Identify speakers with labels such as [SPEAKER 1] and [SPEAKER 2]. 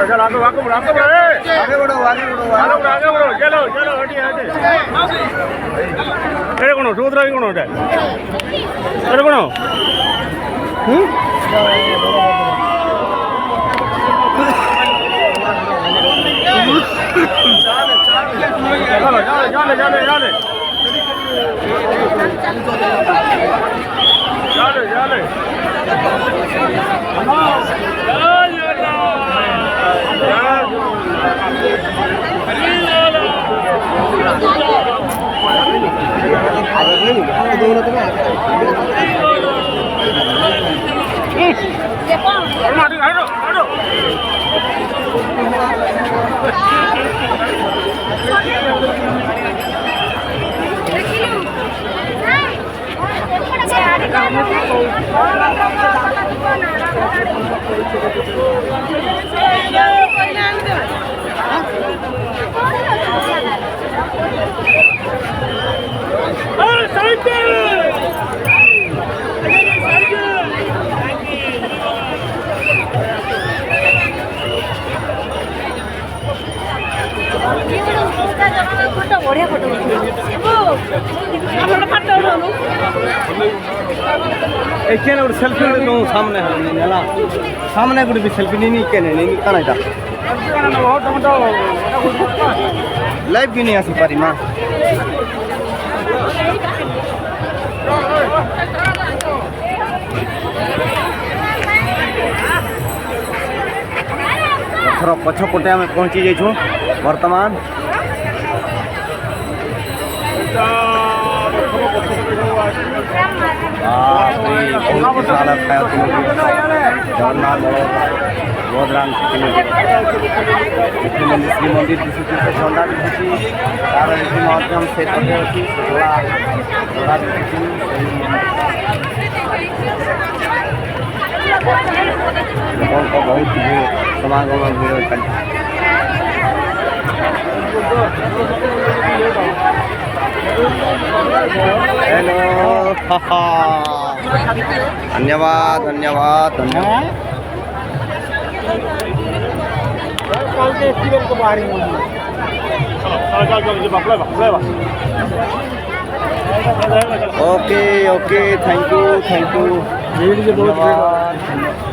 [SPEAKER 1] चल आगे आगे बढ़ो आगे बढ़ो आगे बढ़ो आगे बढ़ो आगे बढ़ो चलो चलो हटिए हटिए एड़े कोण सुभद्रा कोण एटा एड़े कोण चलो जाले जाले जाले जाले जाले
[SPEAKER 2] बढ़िया फोटो
[SPEAKER 3] गोटे सेल्फी सामने सामने गोटे भी सेल्फी नहीं नहीं कना लाइव भी नहीं आसी पारी माँ थोड़ा पछपटे आम पहुँची जाइछुँ वर्तमान जगन्नाथ बलराम श्री मंदिर दिशुची झंडा दिशुची तार माध्यम से अच्छी घोड़ा दिशुची लोगों को बहुत भीड़ समागम भीड़ चलती हेलो धन्यवाद धन्यवाद धन्यवाद ओके ओके थैंक यू धन्यवाद।